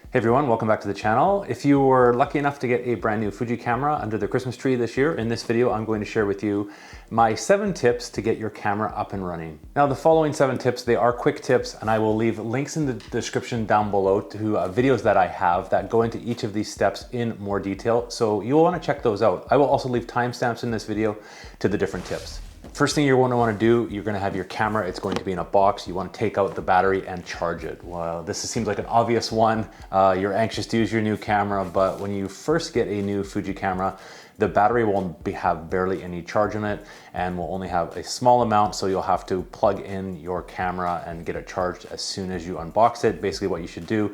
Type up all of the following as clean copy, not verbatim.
Hey everyone, welcome back to the channel. If you were lucky enough to get a brand new Fuji camera under the Christmas tree this year, in this video I'm going to share with you my 7 tips to get your camera up and running. Now the following 7 tips, they are quick tips, and I will leave links in the description down below to videos that I have that go into each of these steps in more detail, so you'll want to check those out. I will also leave timestamps in this video to the different tips. First thing you're going to want to do, you're going to have your camera. It's going to be in a box. You want to take out the battery and charge it. Well, this seems like an obvious one. You're anxious to use your new camera, but when you first get a new Fuji camera, the battery will have barely any charge in it and will only have a small amount, so you'll have to plug in your camera and get it charged as soon as you unbox it. Basically what you should do,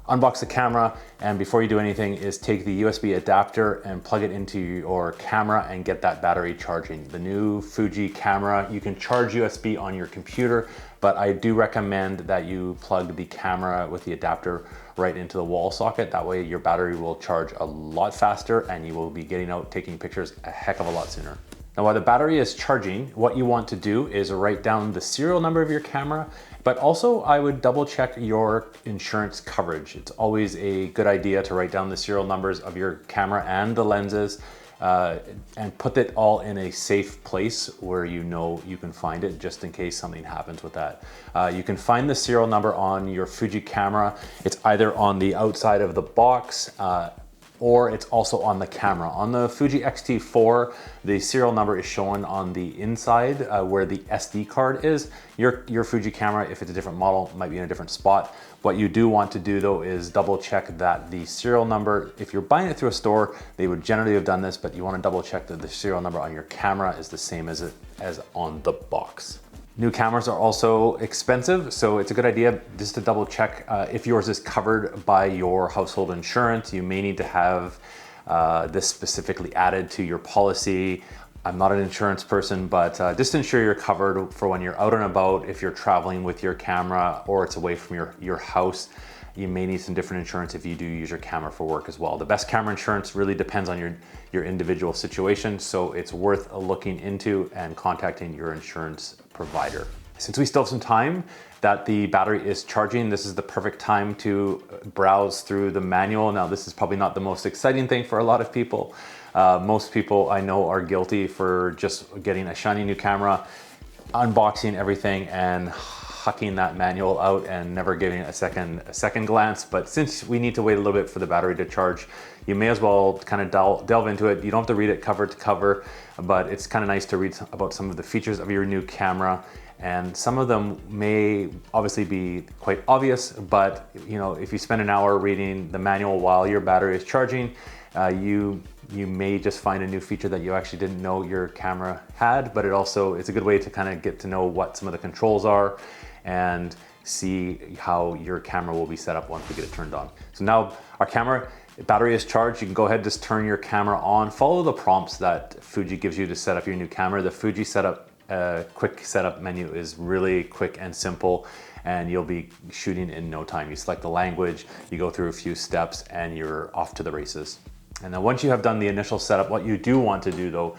unbox the camera, and before you do anything is take the USB adapter and plug it into your camera and get that battery charging. The new Fuji camera, you can charge USB on your computer, but I do recommend that you plug the camera with the adapter right into the wall socket. That way your battery will charge a lot faster and you will be getting out taking pictures a heck of a lot sooner. Now while the battery is charging, what you want to do is write down the serial number of your camera, but also I would double check your insurance coverage. It's always a good idea to write down the serial numbers of your camera and the lenses and put it all in a safe place where you know you can find it just in case something happens with that. You can find the serial number on your Fuji camera. It's either on the outside of the box or it's also on the camera. On the Fuji X-T4, the serial number is shown on the inside where the SD card is. Your Fuji camera, if it's a different model, might be in a different spot. What you do want to do though is double check that the serial number, if you're buying it through a store, they would generally have done this, but you want to double check that the serial number on your camera is the same as on the box. New cameras are also expensive, so it's a good idea just to double check if yours is covered by your household insurance. You may need to have this specifically added to your policy. I'm not an insurance person, but just ensure you're covered for when you're out and about, if you're traveling with your camera or it's away from your house. You may need some different insurance if you do use your camera for work as well. The best camera insurance really depends on your individual situation, so it's worth looking into and contacting your insurance provider. Since we still have some time that the battery is charging, this is the perfect time to browse through the manual. Now, this is probably not the most exciting thing for a lot of people. Most people I know are guilty for just getting a shiny new camera, unboxing everything and hucking that manual out and never giving it a second glance. But since we need to wait a little bit for the battery to charge, you may as well kind of delve into it. You don't have to read it cover to cover, but it's kind of nice to read about some of the features of your new camera. And some of them may obviously be quite obvious, but you know, if you spend an hour reading the manual while your battery is charging, you may just find a new feature that you actually didn't know your camera had, but it's a good way to kind of get to know what some of the controls are and see how your camera will be set up once we get it turned on. So now our camera battery is charged. You can go ahead and just turn your camera on. Follow the prompts that Fuji gives you to set up your new camera. The Fuji quick setup menu is really quick and simple, and you'll be shooting in no time. You select the language, you go through a few steps, and you're off to the races. And then once you have done the initial setup, what you do want to do though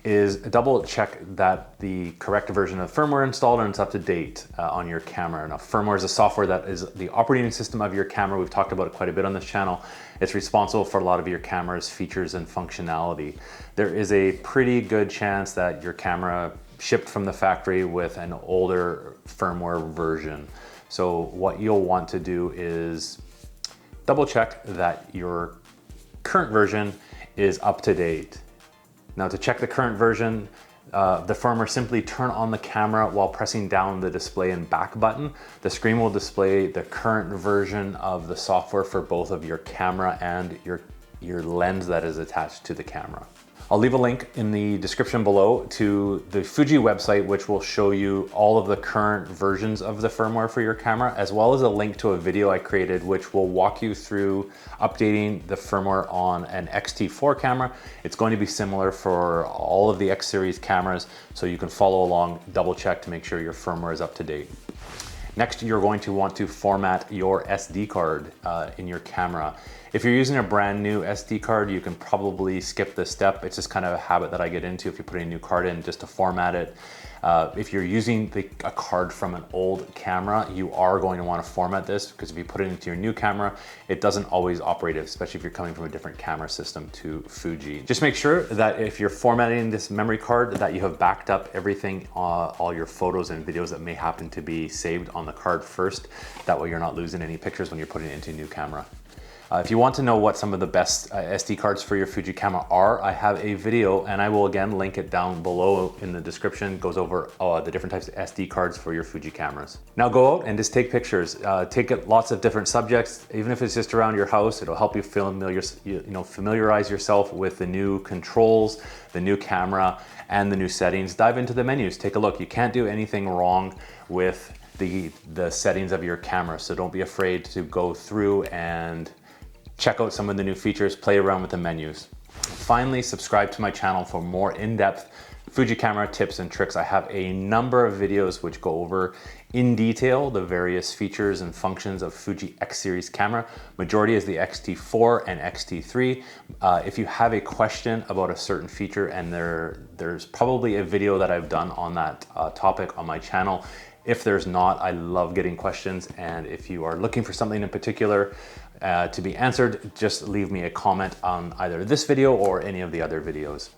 is double check that the correct version of firmware installed and it's up to date on your camera. Now, firmware is a software that is the operating system of your camera. We've talked about it quite a bit on this channel. It's responsible for a lot of your camera's features and functionality. There is a pretty good chance that your camera shipped from the factory with an older firmware version. So what you'll want to do is double check that your current version is up to date. Now, to check the current version, the firmware, simply turn on the camera while pressing down the display and back button. The screen will display the current version of the software for both of your camera and your lens that is attached to the camera. I'll leave a link in the description below to the Fuji website, which will show you all of the current versions of the firmware for your camera, as well as a link to a video I created, which will walk you through updating the firmware on an X-T4 camera. It's going to be similar for all of the X series cameras, so you can follow along, double check to make sure your firmware is up to date. Next, you're going to want to format your SD card in your camera. If you're using a brand new SD card, you can probably skip this step. It's just kind of a habit that I get into if you put a new card in, just to format it. If you're using a card from an old camera, you are going to want to format this, because if you put it into your new camera, it doesn't always operate, especially if you're coming from a different camera system to Fuji. Just make sure that if you're formatting this memory card, that you have backed up everything, all your photos and videos that may happen to be saved on the card first. That way you're not losing any pictures when you're putting it into a new camera. If you want to know what some of the best SD cards for your Fuji camera are, I have a video, and I will again link it down below in the description. It goes over the different types of SD cards for your Fuji cameras. Now go out and just take pictures. Take lots of different subjects, even if it's just around your house. It'll help you familiarize yourself with the new controls, the new camera, and the new settings. Dive into the menus, take a look. You can't do anything wrong with the settings of your camera, so don't be afraid to go through and check out some of the new features, play around with the menus. Finally, subscribe to my channel for more in-depth Fuji camera tips and tricks. I have a number of videos which go over in detail the various features and functions of Fuji X series camera. Majority is the X-T4 and X-T3. If you have a question about a certain feature, and there's probably a video that I've done on that topic on my channel. If there's not, I love getting questions, and if you are looking for something in particular to be answered, just leave me a comment on either this video or any of the other videos.